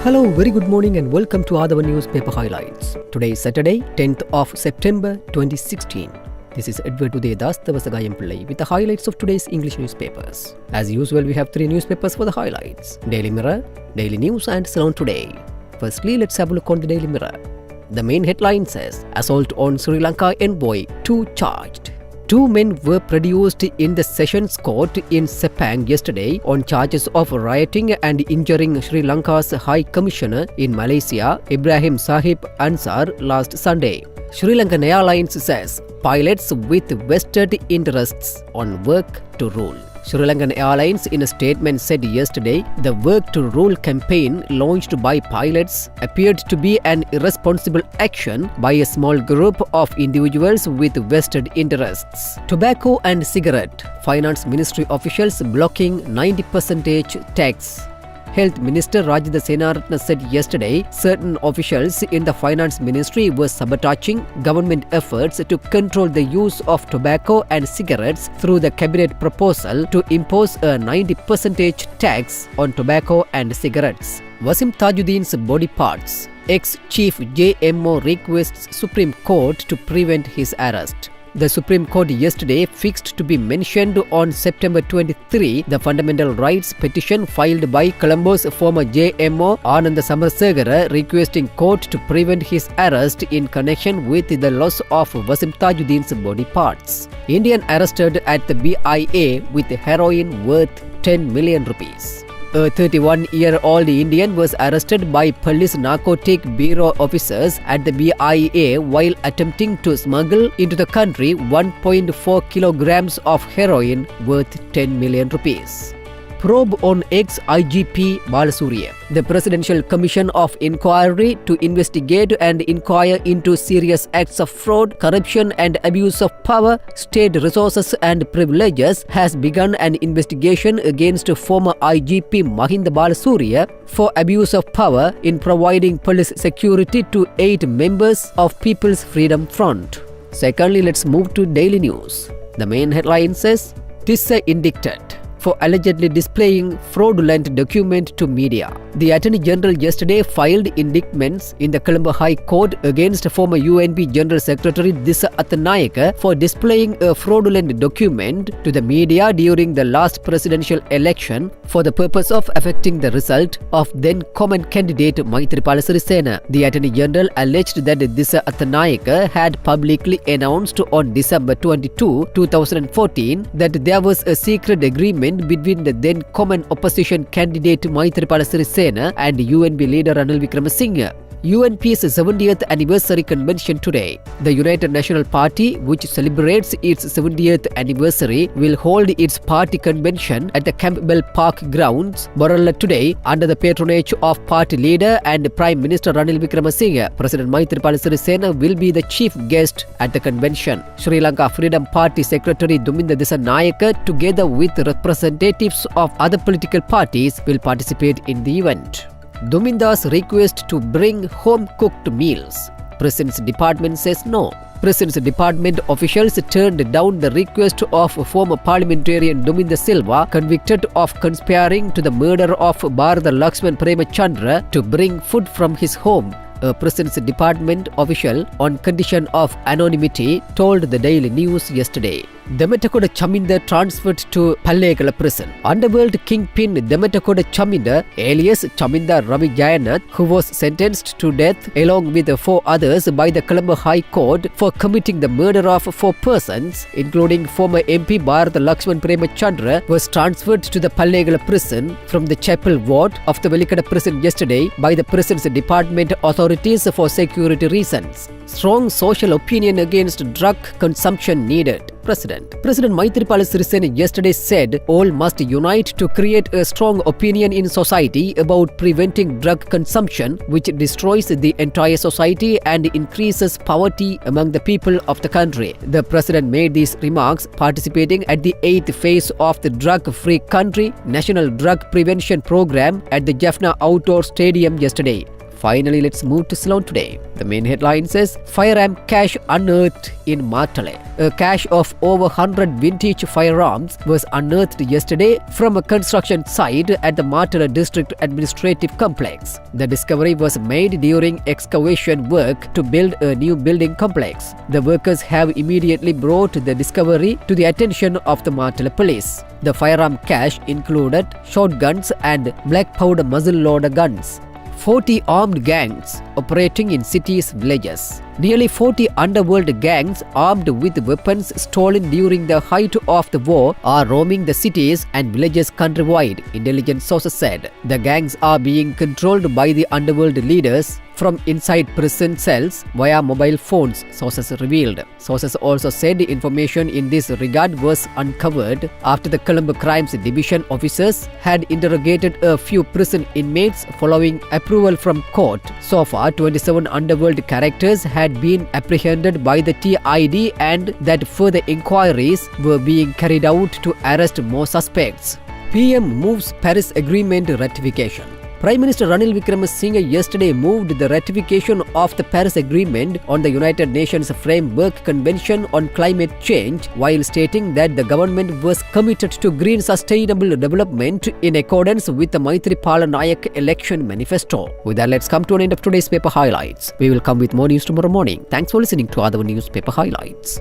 Hello, very good morning and welcome to Athavan newspaper highlights. Today is Saturday, 10th of September 2016. This is Edward Udedas Tavasagayam Pillai with the highlights of today's English newspapers. As usual, we have three newspapers for the highlights: Daily Mirror, Daily News and Ceylon Today. Firstly, let's have a look on the Daily Mirror. The main headline says, Assault on Sri Lanka envoy, 2 charged. 2 men were produced in the Sessions Court in Sepang yesterday on charges of rioting and injuring Sri Lanka's High Commissioner in Malaysia, Ibrahim Sahib Ansar, last Sunday. Sri Lankan Airlines says pilots with vested interests on work to rule. Sri Lankan Airlines in a statement said yesterday the Work to Rule campaign launched by pilots appeared to be an irresponsible action by a small group of individuals with vested interests. Tobacco and cigarette, Finance Ministry officials blocking 90% tax. Health Minister Rajitha Senaratne said yesterday certain officials in the Finance Ministry were sabotaging government efforts to control the use of tobacco and cigarettes through the cabinet proposal to impose a 90% tax on tobacco and cigarettes. Wasim Tajuddin's body parts. Ex-Chief JMO requests Supreme Court to prevent his arrest. The Supreme Court yesterday fixed to be mentioned on September 23 the fundamental rights petition filed by Colombo's former JMO Ananda Samarasegara requesting court to prevent his arrest in connection with the loss of Wasim Tajuddin's body parts. Indian arrested at the BIA with heroin worth 10 million rupees. A 31-year-old Indian was arrested by police narcotic bureau officers at the BIA while attempting to smuggle into the country 1.4 kilograms of heroin worth 10 million rupees. Probe on ex-IGP Balasuriya. The Presidential Commission of Inquiry to investigate and inquire into serious acts of fraud, corruption and abuse of power, state resources and privileges has begun an investigation against former IGP Mahinda Balasuriya for abuse of power in providing police security to 8 members of People's Freedom Front. Secondly, let's move to Daily News. The main headline says, Tissa indicted for allegedly displaying fraudulent document to media. The Attorney General yesterday filed indictments in the Colombo High Court against former UNP General Secretary Disa Athanayake for displaying a fraudulent document to the media during the last presidential election for the purpose of affecting the result of then common candidate Maithripala Sirisena. The Attorney General alleged that Disa Athanayake had publicly announced on December 22, 2014 that there was a secret agreement between the then common opposition candidate Maithripala Sirisena and UNP leader Ranil Wickremesinghe. UNP's 70th anniversary convention today. The United National Party, which celebrates its 70th anniversary, will hold its party convention at the Campbell Park grounds, Boralla today, under the patronage of party leader and Prime Minister Ranil Wickremesinghe. President Maithripala Sirisena will be the chief guest at the convention. Sri Lanka Freedom Party Secretary Duminda Dissanayake, together with representatives of other political parties, will participate in the event. Duminda's request to bring home-cooked meals. Prisons Department says no. Prisons Department officials turned down the request of former parliamentarian Duminda Silva, convicted of conspiring to the murder of Bharata Lakshman Premachandra, to bring food from his home. A Prisons Department official, on condition of anonymity, told the Daily News yesterday. Demetakoda Chaminda transferred to Pallegala prison. Underworld kingpin Demetakoda Chaminda, alias Chaminda Ravi Jayanath, who was sentenced to death along with 4 others by the Colombo High Court for committing the murder of 4 persons, including former MP Bharata Lakshman Premachandra, was transferred to the Pallegala prison from the Chapel ward of the Velikada prison yesterday by the Prisons Department authorities for security reasons. Strong social opinion against drug consumption needed. President Maithripala Sirisena yesterday said all must unite to create a strong opinion in society about preventing drug consumption, which destroys the entire society and increases poverty among the people of the country. The president made these remarks participating at the 8th phase of the Drug-Free Country National Drug Prevention Program at the Jaffna Outdoor Stadium yesterday. Finally, let's move to Ceylon today. The main headline says, firearm cache unearthed in Martale. A cache of over 100 vintage firearms was unearthed yesterday from a construction site at the Martale District Administrative Complex. The discovery was made during excavation work to build a new building complex. The workers have immediately brought the discovery to the attention of the Martale police. The firearm cache included shotguns and black powder muzzle-loader guns. 40 armed gangs operating in cities' villages. Nearly 40 underworld gangs armed with weapons stolen during the height of the war are roaming the cities and villages countrywide, intelligence sources said. The gangs are being controlled by the underworld leaders from inside prison cells via mobile phones, sources revealed. Sources also said information in this regard was uncovered after the Colombo Crimes Division officers had interrogated a few prison inmates following approval from court. So far, 27 underworld characters had been apprehended by the TID and that further inquiries were being carried out to arrest more suspects. PM moves Paris Agreement ratification. Prime Minister Ranil Wickremesinghe yesterday moved the ratification of the Paris Agreement on the United Nations Framework Convention on Climate Change while stating that the government was committed to green sustainable development in accordance with the Maithripala Nayak election manifesto. With that, let's come to an end of today's paper highlights. We will come with more news tomorrow morning. Thanks for listening to Athavan Newspaper Highlights.